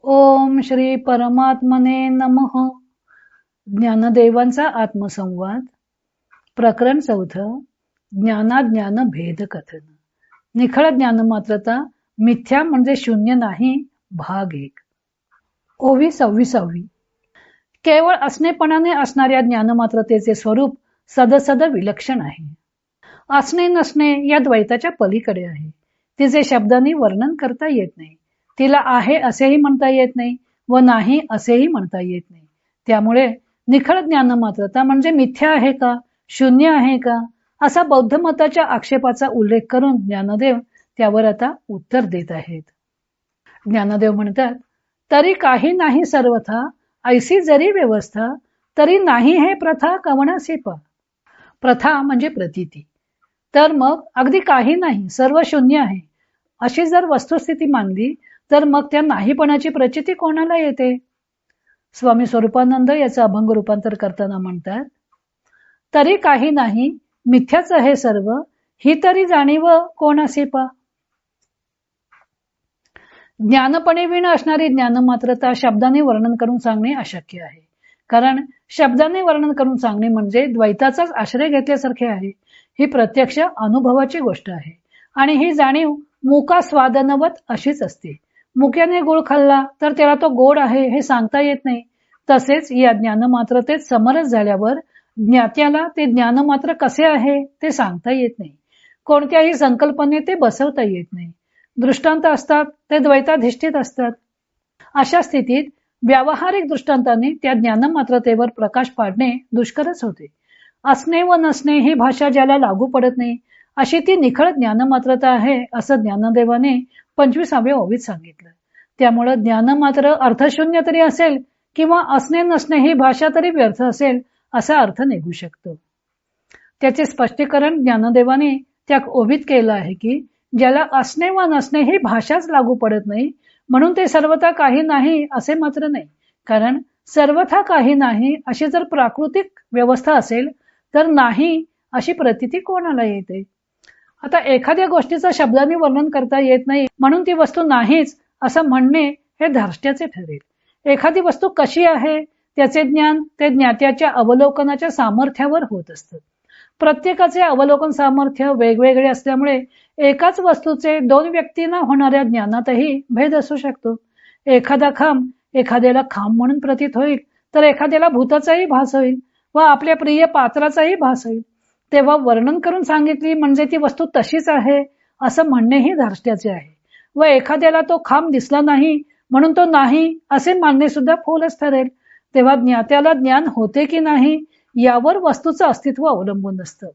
ओम श्री परमात्मने नमः. ज्ञानदेवांचा आत्मसंवाद. प्रकरण 4. ज्ञानाज्ञान भेद कथन. निखळ ज्ञानमात्रता मिथ्या म्हणजे शून्य नाही. भाग 1. ओवी 26. केवळ असणेपणाने असणाऱ्या ज्ञानमात्रतेचे स्वरूप सदसद विलक्षण आहे. असणे नसणे या द्वैताच्या पलीकडे आहे. तिचे शब्दांनी वर्णन करता येत नाही. तिला आहे असेही म्हणता येत नाही व नाही असेही म्हणता येत नाही. त्यामुळे निखळ ज्ञानमात्रता म्हणजे मिथ्या आहे का, शून्य आहे का, असा बौद्ध मताच्या आक्षेपाचा उल्लेख करून ज्ञानदेव त्यावर आता उत्तर देत आहेत. ज्ञानदेव म्हणतात, तरी काही नाही सर्वथा, ऐसी जरी व्यवस्था, तरी नाही हे प्रथा कवनासी पा. प्रथा म्हणजे प्रतीती. तर मग अगदी काही नाही, सर्व शून्य आहे, अशी जर वस्तुस्थिती मानली तर मग त्या नाहीपणाची प्रचिती कोणाला येते? स्वामी स्वरूपानंद याचं अभंग रूपांतर करताना म्हणतात, तरी काही नाही, मिथ्याच हे सर्व, ही तरी जाणीव कोणासी पा. ज्ञानपणे विण असणारी ज्ञानमात्रता शब्दाने वर्णन करून सांगणे अशक्य आहे. कारण शब्दाने वर्णन करून सांगणे म्हणजे द्वैताचाच आश्रय घेतल्यासारखे आहे. ही प्रत्यक्ष अनुभवाची गोष्ट आहे आणि ही जाणीव मुका स्वादनवत अशीच असते. मुक्याने गुळ खाल्ला तर त्याला तो गोड आहे हे सांगता येत नाही. तसेच या ज्ञानमात्रतेत समरस झाल्यावर ज्ञात्याला ते ज्ञानमात्र कसे आहे ते सांगता येत नाही. कोणत्याही संकल्पने ते बसवता येत नाही. दृष्टांत असतात ते द्वैताधिष्ठित असतात. अशा स्थितीत व्यावहारिक दृष्टांताने त्या ज्ञानमात्रतेवर प्रकाश पाडणे दुष्करच होते. असणे व नसणे ही भाषा ज्याला लागू पडत नाही अशी ती निखळ ज्ञानमात्रता आहे असं ज्ञानदेवाने 25व्या ओवीत सांगितलं. त्यामुळे ज्ञानमात्र अर्थशून्य तरी असेल किंवा असणे नसणे ही भाषा तरी व्यर्थ असेल असा अर्थ निघू शकतो. त्याचे स्पष्टीकरण ज्ञानदेवाने त्या ओवीत केलं आहे की ज्याला असणे व नसणे ही भाषाच लागू पडत नाही म्हणून ते सर्वथा काही नाही असे मात्र नाही. कारण सर्वथा काही नाही अशी जर प्राकृतिक व्यवस्था असेल तर नाही अशी प्रतीती कोणाला येते? आता एखाद्या गोष्टीचं शब्दांनी वर्णन करता येत नाही म्हणून ती वस्तू नाहीच असं म्हणणे हे धार्ष्ट्याचे ठरेल. एखादी वस्तू कशी आहे त्याचे ज्ञान ते ज्ञात्याच्या अवलोकनाच्या सामर्थ्यावर होत असतं. प्रत्येकाचे अवलोकन सामर्थ्य वेगवेगळे असल्यामुळे एकाच वस्तूचे दोन व्यक्तींना होणाऱ्या ज्ञानातही भेद असू शकतो. एखादा खांब एखाद्याला खांब म्हणून प्रतीत होईल तर एखाद्याला भूताचाही भास होईल व आपल्या प्रिय पात्राचाही भास होईल. तेव्हा वर्णन करून सांगितली म्हणजे ती वस्तू तशीच आहे असं म्हणणेही धार्ष्ट्याचे आहे. व एखाद्याला तो खांब दिसला नाही म्हणून तो नाही असे मानणे सुद्धा फोलच ठरेल. तेव्हा ज्ञात्याला ज्ञान होते की नाही यावर वस्तूचं अस्तित्व अवलंबून असतं.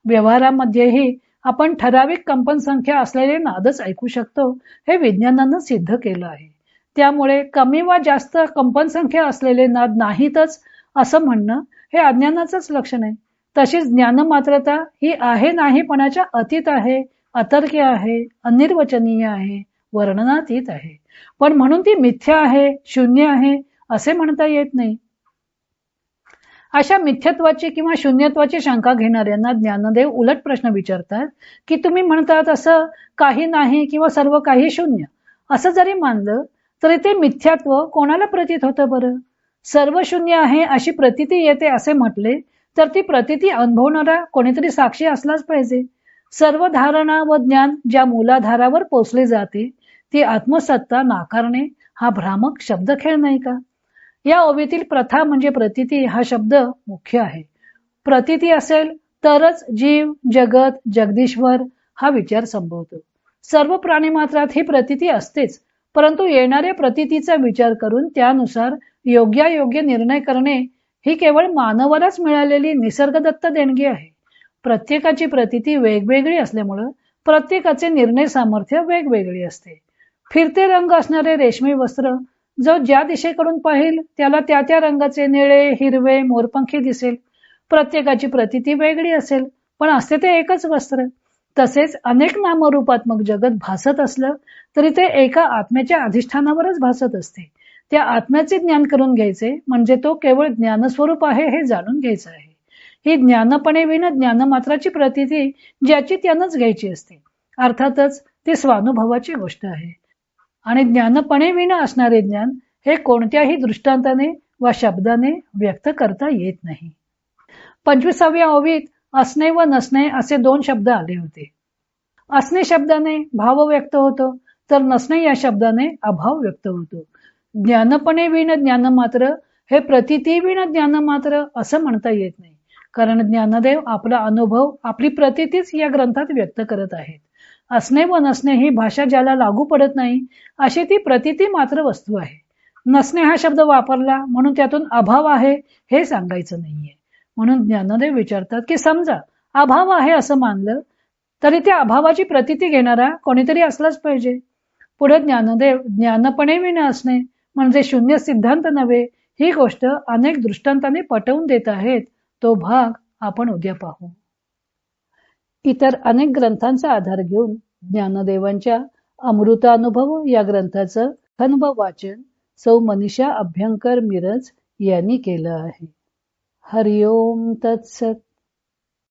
व्यवहारामध्येही आपण ठराविक कंपन संख्या असलेले नादच ऐकू शकतो हे विज्ञानानं सिद्ध केलं आहे. त्यामुळे कमी वा जास्त कंपन संख्या असलेले नाद नाहीतच असं म्हणणं हे अज्ञानाचंच लक्षण आहे. तशीच ज्ञानमात्रता ही आहे नाहीपणाच्या अतीत आहे, अतर्क्य आहे, अनिर्वचनीय आहे, वर्णनातीत आहे. पण म्हणून ती मिथ्या आहे, शून्य आहे असे म्हणता येत नाही. अशा मिथ्यत्वाची किंवा शून्यत्वाची शंका घेणाऱ्यांना ज्ञानदेव उलट प्रश्न विचारतात की तुम्ही म्हणतात असं काही नाही किंवा सर्व काही शून्य असं जरी मानलं तरी ते मिथ्यात्व कोणाला प्रतीत होतं बरं? सर्व शून्य आहे अशी प्रतीती येते असे म्हटले तर ती प्रतीती अनुभवणारा कोणीतरी साक्षी असलाच पाहिजे. सर्व धारणा व ज्ञान ज्या मूलाधारावर पोचले जाते ती आत्मसत्ता नाकारणे हा भ्रामक शब्दखेळ नाही का? या ओवीतील प्रथा म्हणजे प्रतीती हा शब्द मुख्य आहे. प्रतीती असेल तरच जीव, जगत, जगदीश्वर हा विचार संभवतो. सर्व प्राणीमात्रात ही प्रतीती असतेच, परंतु येणाऱ्या प्रतीतीचा विचार करून त्यानुसार योग्यायोग्य निर्णय करणे ही केवळ मानवालाच मिळालेली निसर्गदत्त देणगी आहे. प्रत्येकाची प्रतीती वेगवेगळी असल्यामुळं प्रत्येकाचे निर्णय सामर्थ्य वेगवेगळे असते. फिरते रंग असणारे रेशमी वस्त्र जो ज्या दिशेकडून पाहिल त्याला त्या त्या रंगाचे निळे, हिरवे, मोरपंखी दिसेल. प्रत्येकाची प्रतीती वेगळी असेल पण असते ते एकच वस्त्र. तसेच अनेक नामरूपात्मक जगत भासत असलं तरी ते एका आत्म्याच्या अधिष्ठानावरच भासत असते. त्या आत्म्याचे ज्ञान करून घ्यायचे म्हणजे तो केवळ ज्ञानस्वरूप आहे हे जाणून घ्यायचं आहे. ही ज्ञानपणे विना ज्ञानमात्राची प्रतीती ज्याची त्यानंच घ्यायची असते. अर्थातच ती स्वानुभवाची गोष्ट आहे. आणि ज्ञानपणे विना असणारे ज्ञान हे कोणत्याही दृष्टांताने वा शब्दाने व्यक्त करता येत नाही. 25व्या ओवीत असणे व नसणे असे 2 शब्द आले होते. असणे शब्दाने भाव व्यक्त होतो, तर नसणे या शब्दाने अभाव व्यक्त होतो. ज्ञानपणे विण ज्ञान मात्र हे प्रतिती विण ज्ञान मात्र असं म्हणता येत नाही, कारण ज्ञानदेव आपला अनुभव, आपली प्रतितीच या ग्रंथात व्यक्त करत आहेत. असणे व नसणे ही भाषा ज्याला लागू पडत नाही, अशी ती प्रतिती मात्र वस्तू आहे. नसणे हा शब्द वापरला म्हणून त्यातून अभाव आहे हे सांगायचं नाहीये. म्हणून ज्ञानदेव विचारतात की समजा अभाव आहे असं मानलं तरी त्या अभावाची प्रतिती घेणारा कोणीतरी असलाच पाहिजे. पुढे ज्ञानदेव ज्ञानपणे विण असणे म्हणजे शून्य सिद्धांत नव्हे ही गोष्ट अनेक दृष्टांतांनी पटवून देत आहेत. तो भाग आपण उद्या पाहू. इतर अनेक ग्रंथांचा आधार घेऊन ज्ञानदेवांच्या अमृतानुभव या ग्रंथाचं लेखन व वाचन सौ मनीषा अभ्यंकर मिरज यांनी केलं आहे. हरिओम तत्सत.